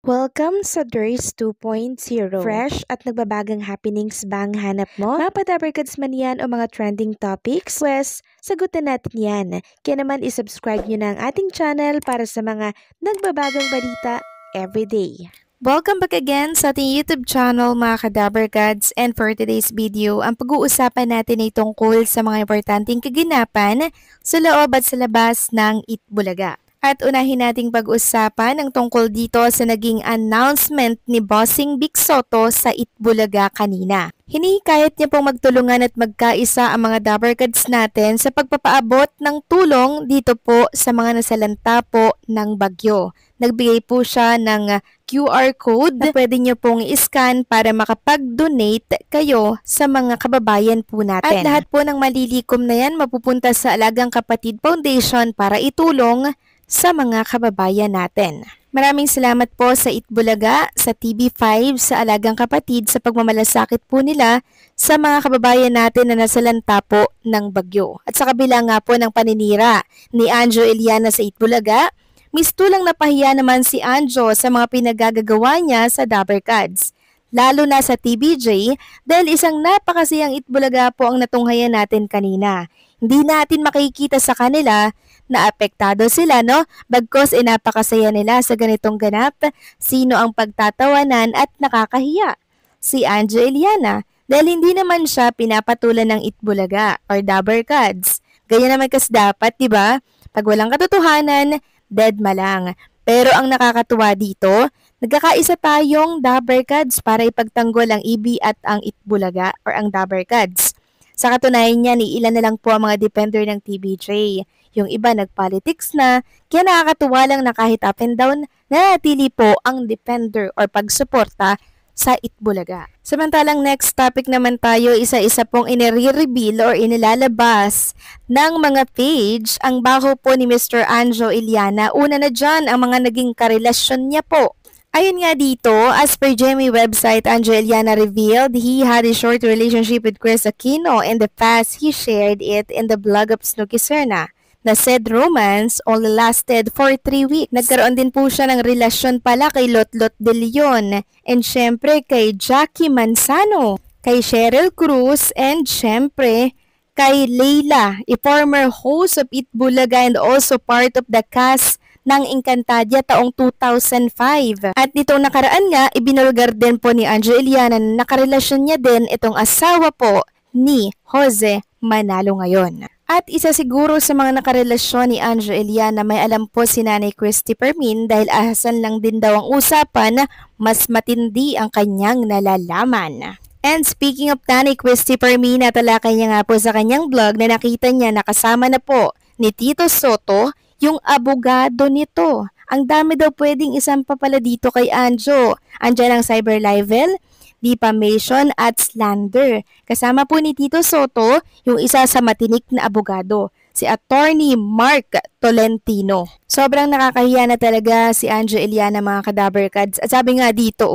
Welcome sa DRS 2.0. Fresh at nagbabagang happenings ba ang hanap mo? Mga padabarkads man yan o mga trending topics? Pwes, sagutan natin yan. Kaya naman isubscribe nyo na ang ating channel para sa mga nagbabagang balita everyday. Welcome back again sa ating YouTube channel mga kadabarkads, and for today's video, ang pag-uusapan natin ay tungkol sa mga importanteng kaganapan sa loob at sa labas ng Itbulaga. At unahin nating pag-usapan ang tungkol dito sa naging announcement ni Bossing Vic Soto sa Itbulaga kanina. Hinihikayat niya pong magtulungan at magkaisa ang mga Dabarkads natin sa pagpapaabot ng tulong dito po sa mga nasalanta po ng bagyo. Nagbigay po siya ng QR code na pwede niyo pong i-scan para makapag-donate kayo sa mga kababayan po natin. At lahat po ng malilikom na yan mapupunta sa Alagang Kapatid Foundation para itulong sa mga kababayan natin. Maraming salamat po sa Itbulaga, sa TV5, sa Alagang Kapatid sa pagmamalasakit po nila sa mga kababayan natin na nasalanta po ng bagyo. At sa kabila nga po ng paninira ni Anjo Eliana sa Itbulaga, mistulang napahiya naman si Anjo sa mga pinagagagawa niya sa Dabarkads. Lalo na sa TBJ dahil isang napakasiyang Itbulaga po ang natunghayan natin kanina. Hindi natin makikita sa kanila na apektado sila, no? Bagkos napakasaya nila sa ganitong ganap. Sino ang pagtatawanan at nakakahiya? Si Anjo Eliana, dahil hindi naman siya pinapatulan ng Itbulaga or Dabarkads. Ganyan naman kasi dapat, di ba? Pag walang katotohanan, deadma lang. Pero ang nakakatuwa dito, nagkakaisa tayong Dabarkads para ipagtanggol ang IB at ang Itbulaga or ang Dabarkads. Sa katunayan niya, ilan na lang po ang mga defender ng TBJ. Yung iba nagpolitics na, kaya nakakatuwa lang na kahit up and down, nanatili po ang defender or pagsuporta sa Itbulaga. Samantalang next topic naman tayo, isa-isa pong inire-reveal or inilalabas ng mga page ang baho po ni Mr. Anjo Eliana. Una na dyan ang mga naging karelasyon niya po. Ayun nga dito, as per Jamie website, Anjo Eliana revealed he had a short relationship with Chris Aquino. In the past, he shared it in the blog of Snooki Serna. Na said romance only lasted for 3 weeks. Nagkaroon din po siya ng relasyon pala kay Lotlot De Leon and syempre kay Jackie Manzano, kay Cheryl Cruz and syempre kay Leila, a former host of Itbulaga and also part of the cast ng Encantadia taong 2005. At nitong nakaraan nga, ibinulgar din po ni Anjo Eliana na nakarelasyon niya din itong asawa po ni Jose Manalo ngayon. At isa siguro sa mga nakarelasyon ni Anjo Eliana, may alam po si Nanay Christy Permin dahil ahasan lang din daw ang usapan na mas matindi ang kanyang nalalaman. And speaking of Nanay Christy Permin, natalakay niya nga po sa kanyang blog na nakita niya nakasama na po ni Tito Soto yung abogado nito. Ang dami daw pwedeng isampa pala dito kay Anjo. Andiyan ang cyber libel, defamation at slander. Kasama po ni Tito Soto yung isa sa matinik na abogado, si Attorney Mark Tolentino. Sobrang nakakahiya na talaga si Anjo Eliana mga kadabarkads. At sabi nga dito,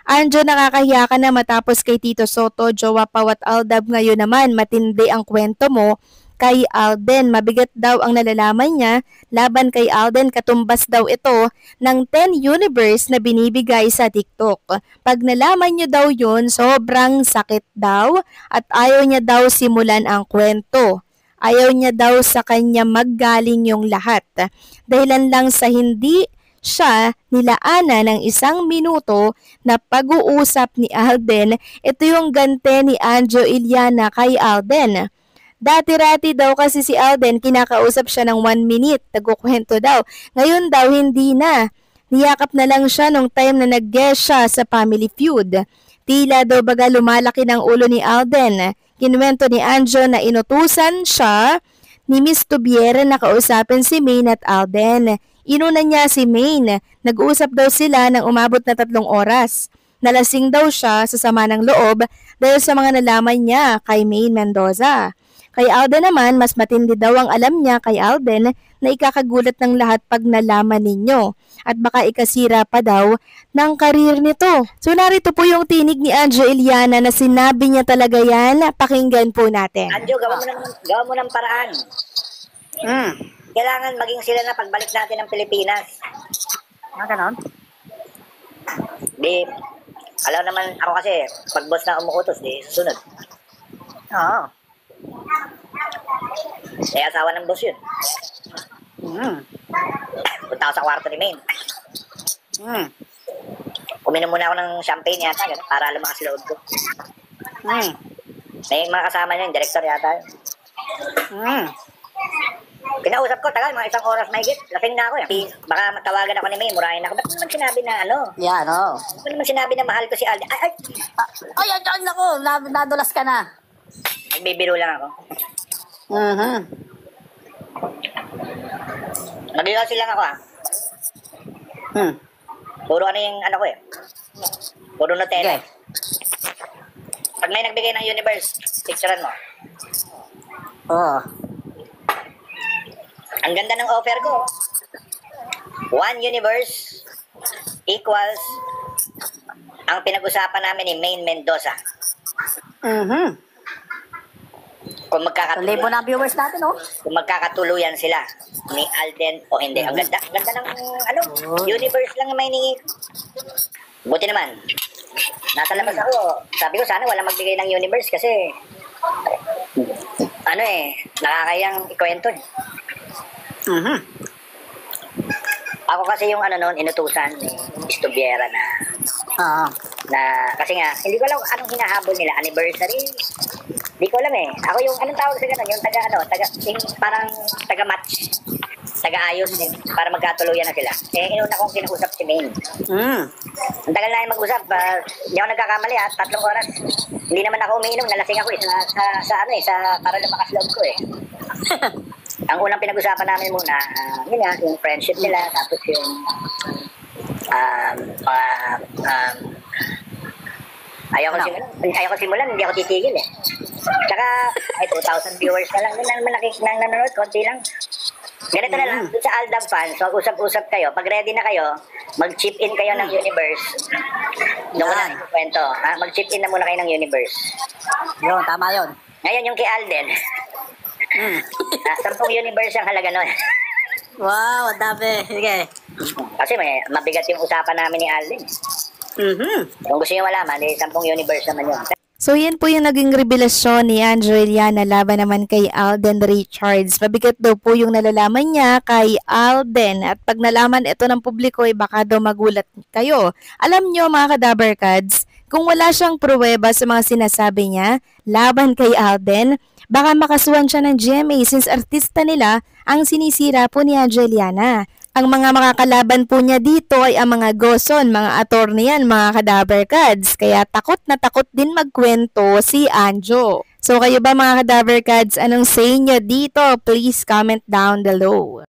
Anjo, nakakahiya ka na matapos kay Tito Soto, jowa Pawat Aldab, ngayon naman matindi ang kwento mo kay Alden. Mabigat daw ang nalalaman niya laban kay Alden, katumbas daw ito ng 10 universe na binibigay sa TikTok. Pag nalaman niyo daw yun, sobrang sakit daw at ayaw niya daw simulan ang kwento. Ayaw niya daw sa kanya maggaling yung lahat. Dahilan lang sa hindi siya nilaanan ng 1 minuto na pag-uusap ni Alden, ito yung gante ni Anjo Eliana kay Alden. Dati-rati daw kasi si Alden, kinakausap siya ng 1 minute, nagkukwento daw. Ngayon daw hindi na. Niyakap na lang siya nung time na nag-guest siya sa Family Feud. Tila daw baga lumalaki ng ulo ni Alden. Kinuwento ni Anjo na inutusan siya ni Miss Tubiera na kausapin si Maine at Alden. Inuna niya si Maine. Nag-uusap daw sila ng umabot na 3 oras. Nalasing daw siya sa sama ng loob dahil sa mga nalaman niya kay Maine Mendoza. Kay Alden naman, mas matindi daw ang alam niya kay Alden na ikakagulat ng lahat pag nalaman ninyo. At baka ikasira pa daw ng karir nito. So narito po yung tinig ni Anjo Eliana na sinabi niya talaga yan. Pakinggan po natin. Anjo, gawa mo ng paraan. Kailangan maging sila na pagbalik natin ng Pilipinas. Ganon? Di, alam naman ako kasi, pag boss na umuutos, di susunod. Oo. Eh, asawa ng boss yun. Mm. Punta ako sa kwarto ni Maine. Mm. Uminom muna ako ng champagne yata, ganun, para lumakas loob ko. Mm. May mga kasama niya, yung director yata. Mm. Kinausap ko, tagal, mga 1 oras mahigit. Lasing na ako eh. Baka matawagan ako ni May, murahin ako. Ba't naman sinabi na ano? Yan, oo. Ba't naman sinabi na mahal ko si Alden? Ay, Ay, naku, nadulas ka na. nagbibiro lang ako. Mhm. Nag-iossi lang ako ah. Hmm. Puro ano yung ano ko eh. Puro Nutella. Okay. Pag may nagbigay ng universe, picturean mo. Oo. Ang ganda ng offer ko. 1 universe equals ang pinag-usapan namin ni Maine Mendoza. Mhm. Kung Libo na viewers natin, oh. kung magkakatuluyan sila ni Alden o hindi. Ang ganda ng ano, universe lang may ni. Buti naman. Nasa labas ako. Sabi ko sana wala magbigay ng universe kasi ano eh, nakakayang ikwento eh. Mhm. Ako kasi yung ano noon, inutusan ni Estubiera Oo. na kasi nga, hindi ko alam anong hinahabol nila, anniversary. Hindi ko alam eh. Ako yung, anong tawag sa ganun, yung yung parang taga-match, taga-ayos din, para magkatuluyan na sila. Eh, inuna kong kinausap si Maine. Mm. Ang tagal na yung mag-usap, hindi ako nagkakamali 3 oras. Hindi naman ako umiinom, nalasing ako sa para lumakas loob ko eh. Ang unang pinag-usapan namin muna, yun nga, yung friendship nila, tapos yung ayaw ko simulan, hindi ako titigil eh. Tsaka, ay 2,000 viewers na lang, naman nanonood, konti lang. Ganito na lang, sa Aldab fans, so usap-usap kayo, pag ready na kayo, mag-chip in kayo ng universe. Doon ko na kwento, mag-chip in na muna kayo ng universe. Yun, tama yun. Ngayon yung kay Alden, 10 universe ang halaga nun. Wow, ang dami. Sige. Kasi mabigat yung usapan namin ni Alden. Mhm. Kung gusto nyo malaman, 10 universe naman yun. So yan po yung naging revelasyon ni Angeliana laban naman kay Alden Richards. Mabigat daw po yung nalalaman niya kay Alden at pag nalaman ito ng publiko ay baka daw magulat kayo. Alam nyo mga kadabarkads, kung wala siyang pruweba sa mga sinasabi niya laban kay Alden, baka makasuhan siya ng GMA since artista nila ang sinisira po ni Angeliana. Ang mga makakalaban po niya dito ay ang mga goson, mga attorney yan, mga kadabarkads. Kaya takot na takot din magkwento si Anjo. So kayo ba mga kadabarkads, anong say nyo dito? Please comment down below.